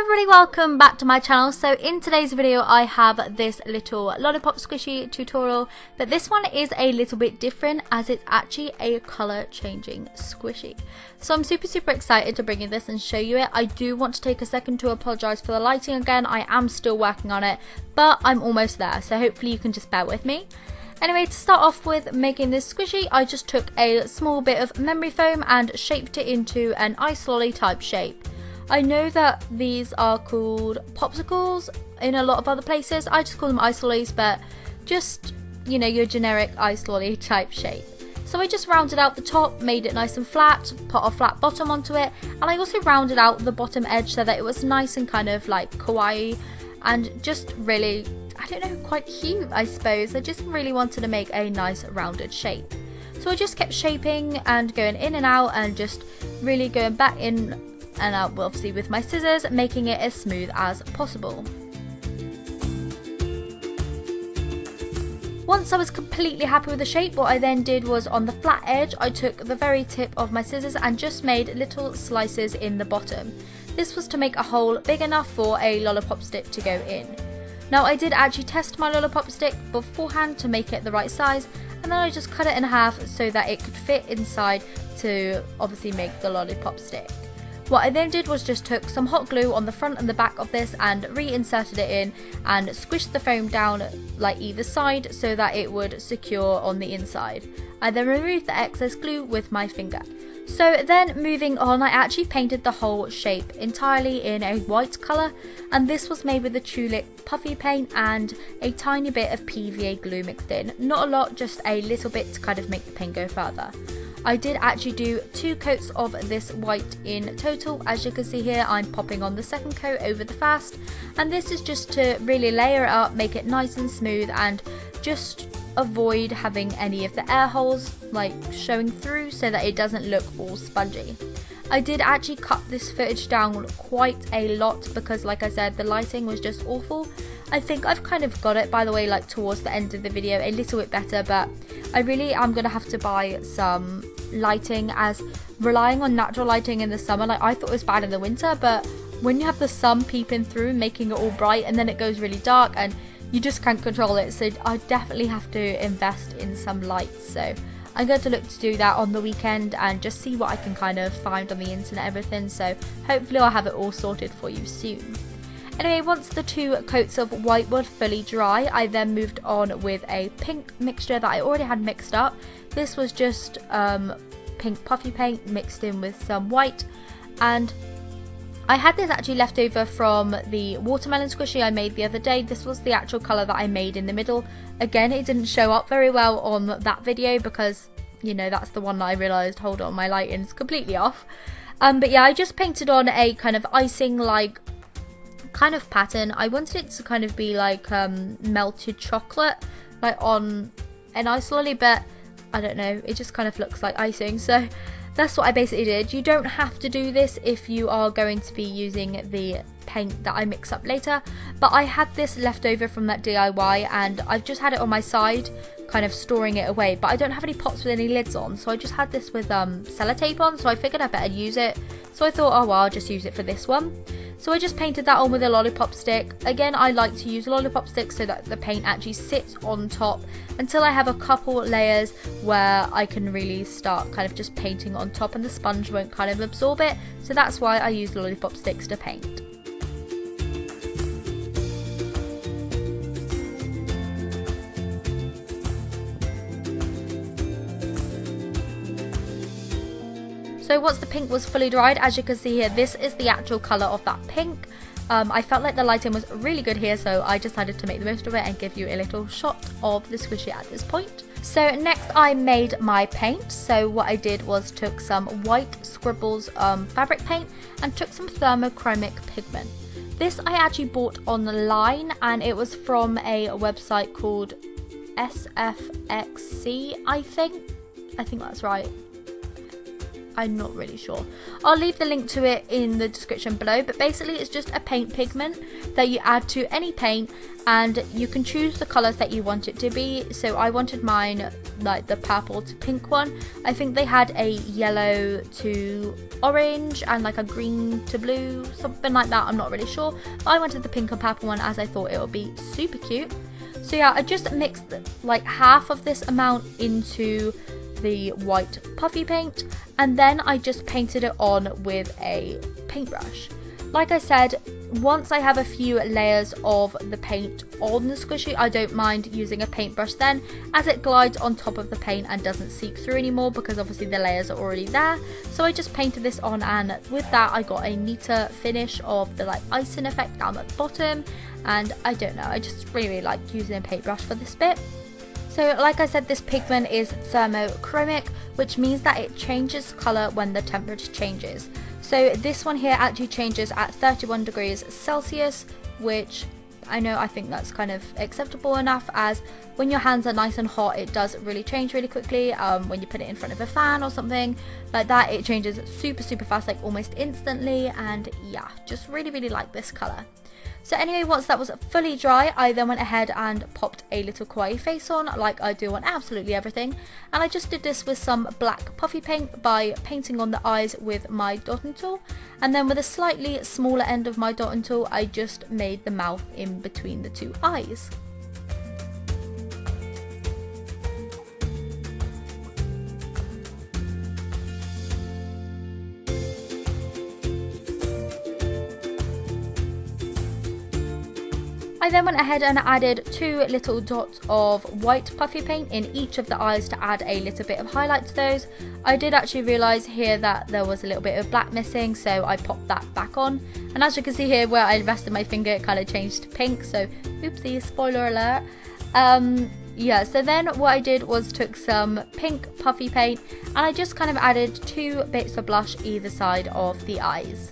everybody, welcome back to my channel. So in today's video I have this little lollipop squishy tutorial, but this one is a little bit different as it's actually a colour changing squishy. So I'm super excited to bring you this and show you it. I do want to take a second to apologise for the lighting again. I am still working on it, but I'm almost there, so hopefully you can just bear with me. Anyway, to start off with making this squishy, I just took a small bit of memory foam and shaped it into an ice lolly type shape. I know that these are called popsicles in a lot of other places. I just call them ice lollies, but just, you know, your generic ice lolly type shape. So I just rounded out the top, made it nice and flat, put a flat bottom onto it, and I also rounded out the bottom edge so that it was nice and kind of like kawaii and just really, I don't know, quite cute, I suppose. I just really wanted to make a nice rounded shape. So I just kept shaping and going in and out and just really going back in and out, obviously with my scissors, making it as smooth as possible. Once I was completely happy with the shape, what I then did was on the flat edge I took the very tip of my scissors and just made little slices in the bottom. This was to make a hole big enough for a lollipop stick to go in. Now I did actually test my lollipop stick beforehand to make it the right size, and then I just cut it in half so that it could fit inside to obviously make the lollipop stick. What I then did was just took some hot glue on the front and the back of this and reinserted it in and squished the foam down like either side so that it would secure on the inside. I then removed the excess glue with my finger. So then moving on, I actually painted the whole shape entirely in a white colour, and this was made with the tulip puffy paint and a tiny bit of PVA glue mixed in. Not a lot, just a little bit to kind of make the paint go further. I did actually do 2 coats of this white in total. As you can see here, I'm popping on the second coat over the first, and this is just to really layer it up, make it nice and smooth, and just avoid having any of the air holes like showing through so that it doesn't look all spongy. I did actually cut this footage down quite a lot because, like I said, the lighting was just awful. I think I've kind of got it, by the way, like towards the end of the video a little bit better, but I really am going to have to buy some lighting, as relying on natural lighting in the summer, like I thought it was bad in the winter, but when you have the sun peeping through making it all bright and then it goes really dark and you just can't control it, so I definitely have to invest in some lights. So I'm going to look to do that on the weekend and just see what I can kind of find on the internet, everything, so hopefully I'll have it all sorted for you soon. Anyway, once the 2 coats of white were fully dry, I then moved on with a pink mixture that I already had mixed up. This was just pink puffy paint mixed in with some white, and I had this actually left over from the watermelon squishy I made the other day. This was the actual colour that I made in the middle. Again, it didn't show up very well on that video because, you know, that's the one that I realised, hold on, my lighting's completely off. But yeah, I just painted on a kind of icing like kind of pattern. I wanted it to kind of be like melted chocolate like on an ice lolly, but I don't know, it just kind of looks like icing, so that's what I basically did. You don't have to do this if you are going to be using the paint that I mix up later, but I had this left over from that DIY and I've just had it on my side kind of storing it away, but I don't have any pots with any lids on, so I just had this with sellotape on, so I figured I better use it. So I thought, oh well, I'll just use it for this one. So I just painted that on with a lollipop stick. Again, I like to use lollipop sticks so that the paint actually sits on top until I have a couple layers where I can really start kind of just painting on top and the sponge won't kind of absorb it. So that's why I use lollipop sticks to paint. So once the pink was fully dried, as you can see here, this is the actual colour of that pink. I felt like the lighting was really good here, so I decided to make the most of it and give you a little shot of the squishy at this point. So next I made my paint. So what I did was took some white Scribbles fabric paint and took some thermochromic pigment. This I actually bought online and it was from a website called SFXC, I think that's right. I'm not really sure. I'll leave the link to it in the description below, but basically it's just a paint pigment that you add to any paint, and you can choose the colours that you want it to be. So I wanted mine like the purple to pink one. I think they had a yellow to orange and like a green to blue, something like that, I'm not really sure. But I wanted the pink and purple one as I thought it would be super cute. So yeah, I just mixed like half of this amount into the white puffy paint, and then I just painted it on with a paintbrush. Like I said, once I have a few layers of the paint on the squishy, I don't mind using a paintbrush then, as it glides on top of the paint and doesn't seep through anymore, because obviously the layers are already there. So I just painted this on, and with that I got a neater finish of the like icing effect down at the bottom. And I don't know, I just really like using a paintbrush for this bit. So like I said, this pigment is thermochromic, which means that it changes colour when the temperature changes. So this one here actually changes at 31 degrees Celsius, which I think that's kind of acceptable enough, as when your hands are nice and hot it does really change really quickly. When you put it in front of a fan or something like that, it changes super fast, like almost instantly. And yeah, just really like this colour. So anyway, once that was fully dry, I then went ahead and popped a little kawaii face on, like I do on absolutely everything. And I just did this with some black puffy paint by painting on the eyes with my dotting tool. And then with a slightly smaller end of my dotting tool, I just made the mouth in between the two eyes. I then went ahead and added 2 little dots of white puffy paint in each of the eyes to add a little bit of highlight to those. I did actually realise here that there was a little bit of black missing, so I popped that back on. And as you can see here, where I rested my finger, it kind of changed to pink, so oopsie, spoiler alert. Yeah, so then what I did was took some pink puffy paint and I just kind of added 2 bits of blush either side of the eyes.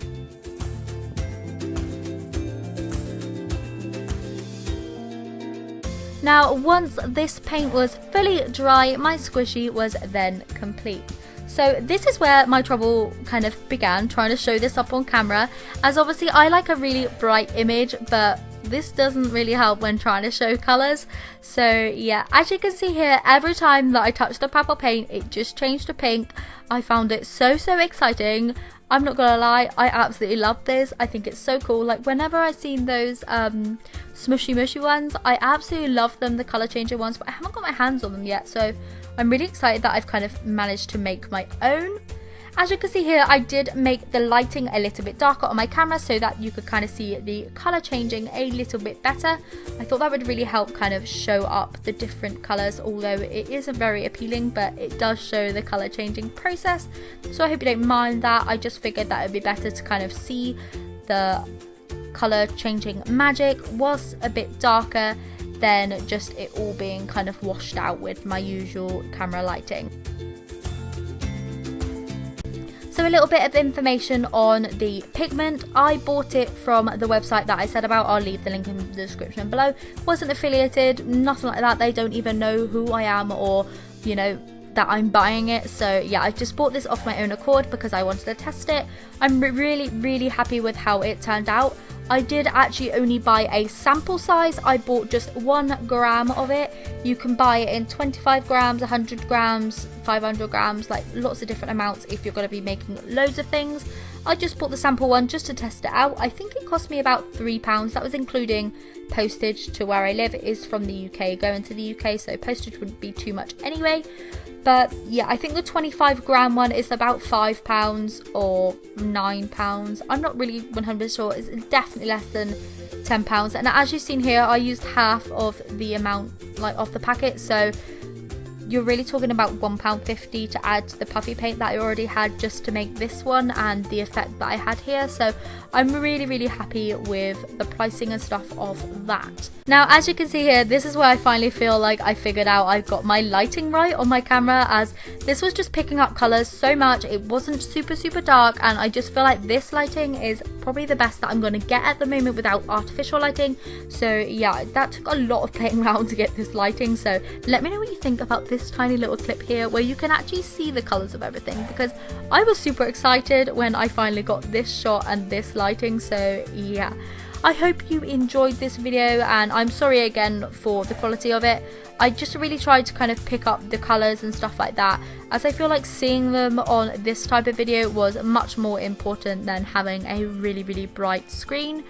Now, once this paint was fully dry, my squishy was then complete. So this is where my trouble kind of began, trying to show this up on camera, as obviously I like a really bright image, but this doesn't really help when trying to show colours. So yeah, as you can see here, every time that I touched the purple paint, it just changed to pink. I found it so exciting. I'm not gonna lie, I absolutely love this. I think it's so cool. Like whenever I've seen those smushy mushy ones, I absolutely love them, the colour changing ones, but I haven't got my hands on them yet, so I'm really excited that I've kind of managed to make my own. As you can see here, I did make the lighting a little bit darker on my camera so that you could kind of see the colour changing a little bit better. I thought that would really help kind of show up the different colours, although it isn't very appealing, but it does show the colour changing process. So I hope you don't mind that. I just figured that it would be better to kind of see the colour changing magic was a bit darker than just it all being kind of washed out with my usual camera lighting. So a little bit of information on the pigment. I bought it from the website that I said about. I'll leave the link in the description below. Wasn't affiliated, nothing like that. They don't even know who I am or, you know, that I'm buying it. So yeah, I just bought this off my own accord because I wanted to test it. I'm really happy with how it turned out. I did actually only buy a sample size. I bought just 1 gram of it. You can buy it in 25 grams, 100 grams, 500 grams, like lots of different amounts if you're going to be making loads of things. I just bought the sample one just to test it out. I think it cost me about £3. That was including postage to where I live. It is from the UK, going to the UK, so postage wouldn't be too much anyway. But yeah, I think the 25 gram one is about £5 or £9. I'm not really 100% sure. It's definitely less than £10. And as you've seen here, I used half of the amount like of the packet. So you're really talking about £1.50 to add to the puffy paint that I already had just to make this one and the effect that I had here. So I'm really happy with the pricing and stuff of that. Now, as you can see here, this is where I finally feel like I figured out I've got my lighting right on my camera, as this was just picking up colours so much. It wasn't super dark, and I just feel like this lighting is probably the best that I'm going to get at the moment without artificial lighting. So yeah, that took a lot of playing around to get this lighting. So let me know what you think about this this tiny little clip here where you can actually see the colours of everything, because I was super excited when I finally got this shot and this lighting. So yeah, I hope you enjoyed this video, and I'm sorry again for the quality of it. I just really tried to kind of pick up the colours and stuff like that, as I feel like seeing them on this type of video was much more important than having a really bright screen.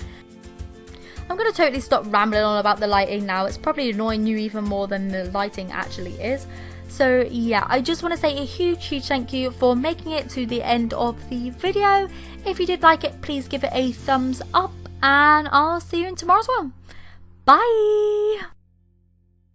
I'm going to totally stop rambling on about the lighting now. It's probably annoying you even more than the lighting actually is. So yeah, I just want to say a huge thank you for making it to the end of the video. If you did like it, please give it a thumbs up, and I'll see you in tomorrow's one. Bye!